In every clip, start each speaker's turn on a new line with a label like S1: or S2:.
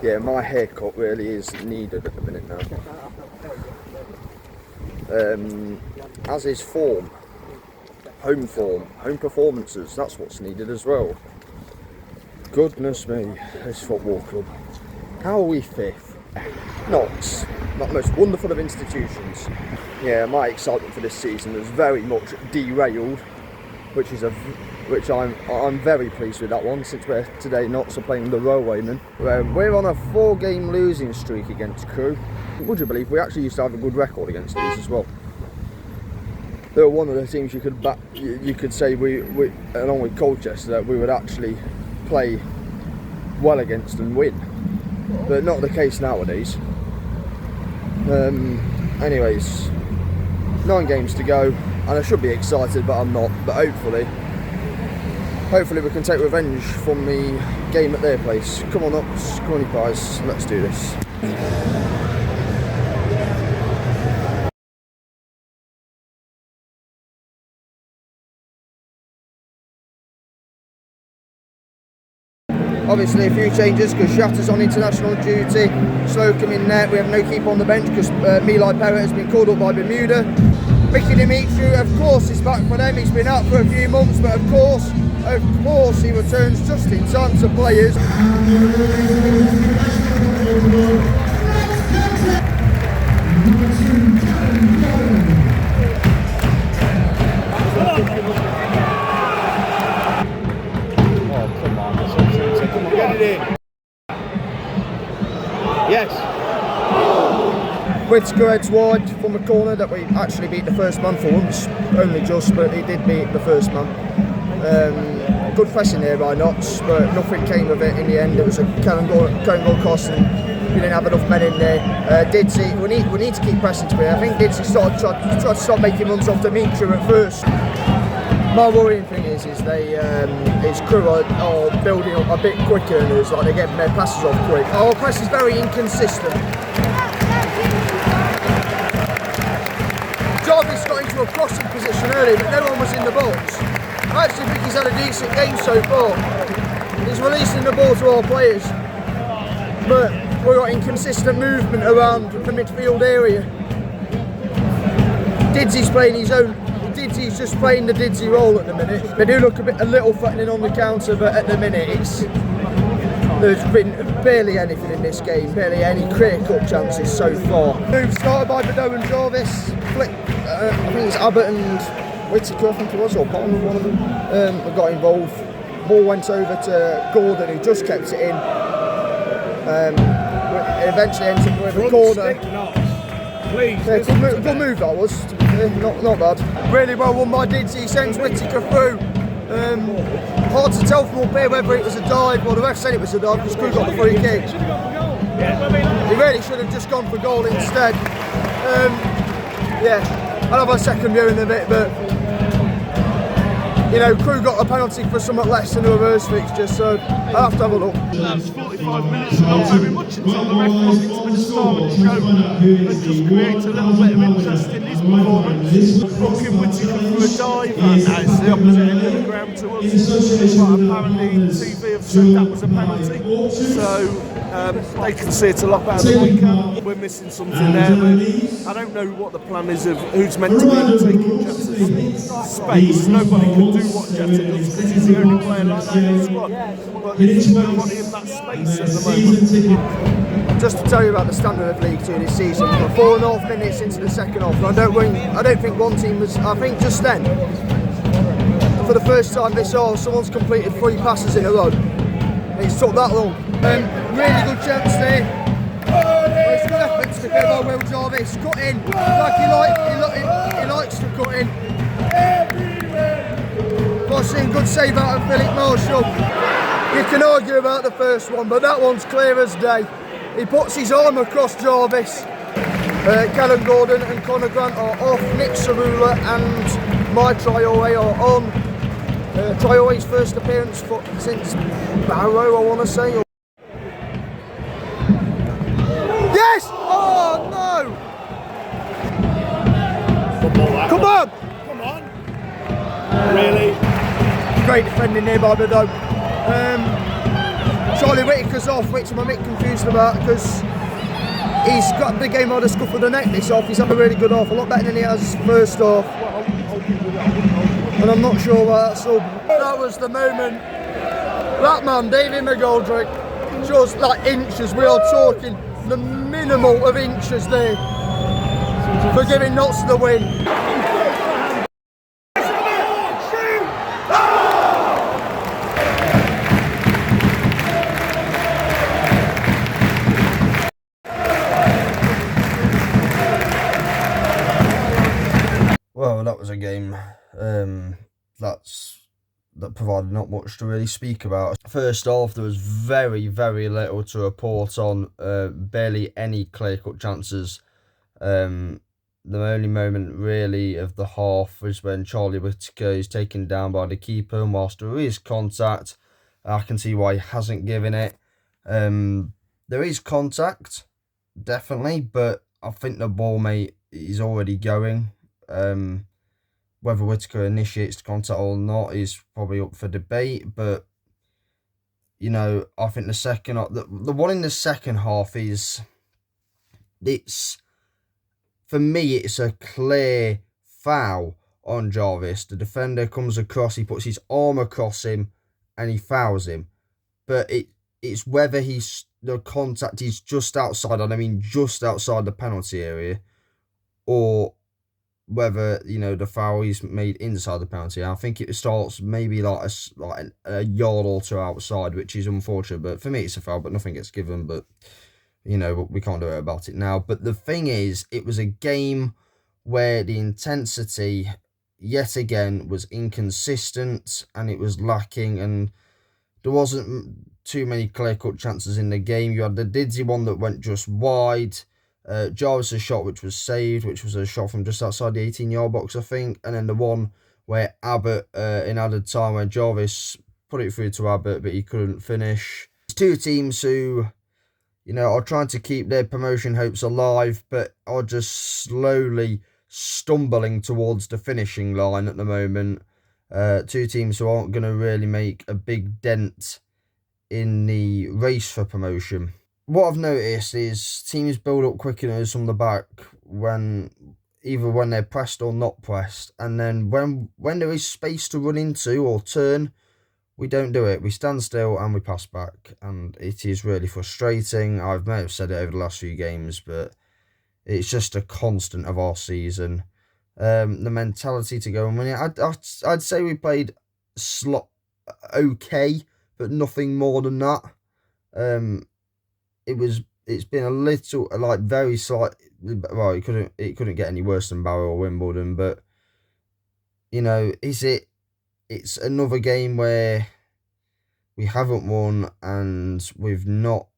S1: Yeah, my haircut really is needed at the minute now. As is form. Home performances, that's what's needed as well. Goodness me, this football club. How are we fifth? Not the most wonderful of institutions. Yeah, my excitement for this season is very much derailed, which I'm very pleased with that one, since we're today not so playing the Railwaymen. We're on a 4-game losing streak against Crewe. Would you believe we actually used to have a good record against these as well? They were one of the teams you could say we along with Colchester, that we would actually play well against and win, but not the case nowadays. Anyways, 9 games to go, and I should be excited, but I'm not. But hopefully we can take revenge from the game at their place. Come on, Ox, come on, you guys, let's do this. Obviously a few changes because Shatter's on international duty, Slocum in net, we have no keeper on the bench because Milai Perrott has been called up by Bermuda. Mickey Dimitri, of course, is back for them. He's been out for a few months, but of course he returns just in time to players.
S2: Yes.
S1: Whittaker heads wide from a corner that we actually beat the first man for once. Only just, but he did beat the first man. Good pressing there by Knox, but nothing came of it in the end. It was a current goal cost and we didn't have enough men in there. Didsey, we need to keep pressing to me. I think Didsey tried to stop making runs off Dimitri at first. My worrying thing is Crewe are building up a bit quicker than us, like they're getting their passes off quick. Our press is very inconsistent. Jarvis got into a crossing position earlier, but no one was in the box. I actually think he's had a decent game so far. He's releasing the ball to our players, but we've got inconsistent movement around the midfield area. Didsey's playing his own. Didsey's just playing the Didsey role at the minute. They do look a little threatening on the counter, but at the minute there's been barely anything in this game, barely any clear-cut chances so far. Move started by Bedeau and Jarvis. I think it's Abbott and Whittaker, I think it was, or Palmer, one of them, got involved. Ball went over to Gordon, who just kept it in. Eventually ended up with a corner. Please, yeah, good move that was, to be fair, not bad. Really well won by Didsey, sends Whittaker through. Hard to tell from up here whether it was a dive, or the ref said it was a dive because Crewe got the free kick. He really should have just gone for goal instead. Yeah, I'll have a second viewing of it, but you know, Crewe got a penalty for somewhat less than the reverse fixture, so I'll have to have a look.
S2: That's 45 minutes, not very much until the ref wanted to be the star of the show and just create a little bit of interest in his performance. Booking Whittaker for a dive, and that's the opposite end of the ground to us. But apparently TV have said that was a penalty, so they can see it a lot better than we can. We're missing something there, but I don't know what the plan is of who's meant to be taking Jetter's space. Nobody can do what Jetter does because he's the only player like that in the squad. But there's nobody in that space at the moment.
S1: Just to tell you about the standard of League 2 this season, we're 4.5 minutes into the second half, and I don't think one team was. I think just then, for the first time this half, someone's completed 3 passes in a row. It's took that long. Really good chance there. It's good efforts to go by Will Jarvis. Cut in, like he likes to cut in. Bossing, good save out of Philip Marshall. You can argue about the first one, but that one's clear as day. He puts his arm across Jarvis. Callum Gordon and Conor Grant are off. Nick Cerula and my Traore are on. Traore's first appearance since Barrow, I want to say. Yes! Oh no! Come on!
S2: Come on! Really?
S1: Great defending there by Bedeau. Charlie Whittaker's off, which I'm a bit confused about because he's got the game on the scuff of the neck this off. He's had a really good off, a lot better than he has first off. And I'm not sure why that's up. That was the moment. That man, David McGoldrick, just like inches. We are talking the minimal of inches there for giving Notts the win. Well, that was a game that provided not much to really speak about. First off, there was very, very little to report on, barely any clear-cut chances. The only moment really of the half was when Charlie Whittaker is taken down by the keeper, and whilst there is contact, I can see why he hasn't given it. There is contact, definitely, but I think the ball, mate, is already going. Whether Whittaker initiates the contact or not is probably up for debate, but you know, I think the one in the second half for me it's a clear foul on Jarvis. The defender comes across, he puts his arm across him and he fouls him, but it's whether the contact is just outside, and I mean just outside the penalty area, or whether, you know, the foul is made inside the penalty. I think it starts maybe like a yard or two outside, which is unfortunate. But for me, it's a foul, but nothing gets given. But, you know, we can't do it about it now. But the thing is, it was a game where the intensity, yet again, was inconsistent and it was lacking. And there wasn't too many clear-cut chances in the game. You had the Didsy one that went just wide. Jarvis' shot, which was saved, which was a shot from just outside the 18-yard box, I think. And then the one where Abbott, in added time, where Jarvis put it through to Abbott, but he couldn't finish. It's two teams who, you know, are trying to keep their promotion hopes alive, but are just slowly stumbling towards the finishing line at the moment. Two teams who aren't going to really make a big dent in the race for promotion. What I've noticed is teams build up quickeners from the back either when they're pressed or not pressed, and then when there is space to run into or turn, we don't do it. We stand still and we pass back, and it is really frustrating. I may have said it over the last few games, but it's just a constant of our season. The mentality to go and win it. I'd say we played okay, but nothing more than that. It's been a little, like, very slight. Well, it couldn't get any worse than Barrow or Wimbledon, but you know, it's another game where we haven't won, and we've not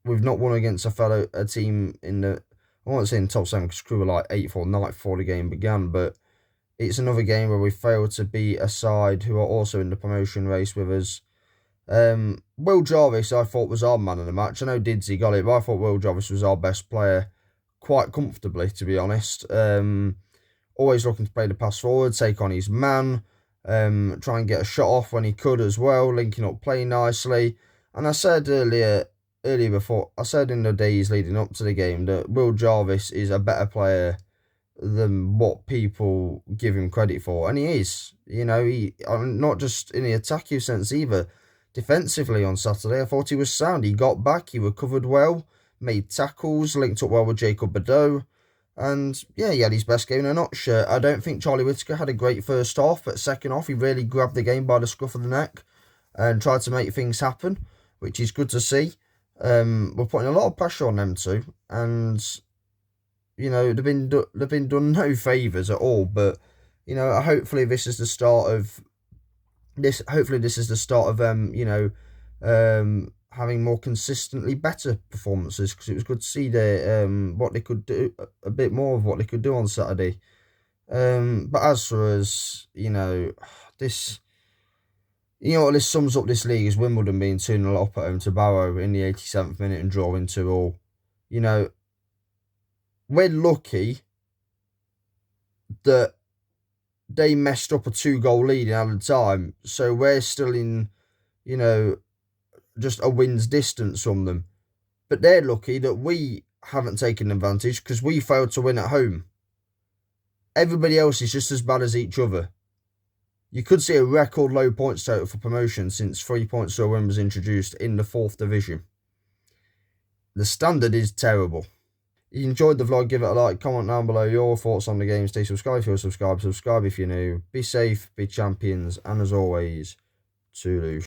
S1: won against a team in the, I won't say in the top 7 because Crewe were like 8th or 9th before the game began, but it's another game where we failed to beat a side who are also in the promotion race with us. Will Jarvis, I thought, was our man of the match. I know Didsy got it, but I thought Will Jarvis was our best player quite comfortably, to be honest. Always looking to play the pass forward, take on his man, try and get a shot off when he could as well, linking up play nicely. And I said earlier before, I said in the days leading up to the game that Will Jarvis is a better player than what people give him credit for, and he is. You know, not just in the attacking sense either. Defensively on Saturday, I thought he was sound. He got back, he recovered well, made tackles, linked up well with Jacob Badeau, and yeah, he had his best game in a nutshell. I don't think Charlie Whittaker had a great first half, but second half he really grabbed the game by the scruff of the neck and tried to make things happen, which is good to see. We're putting a lot of pressure on them too, and you know, they've been done no favours at all. But you know, hopefully this is the start of you know, having more consistently better performances, because it was good to see what they could do, a bit more of what they could do on Saturday. But as for us, you know, this sums up this league is Wimbledon being 2-0 up at home to Barrow in the 87th minute and drawing 2-2. You know, we're lucky that they messed up a 2-goal lead in added time, so we're still in, you know, just a win's distance from them. But they're lucky that we haven't taken advantage because we failed to win at home. Everybody else is just as bad as each other. You could see a record low points total for promotion since 3 points to a win was introduced in the 4th division. The standard is terrible. If you enjoyed the vlog, give it a like, comment down below your thoughts on the game, stay subscribed if you're subscribed, subscribe if you're new, be safe, be champions, and as always, Toodaloo.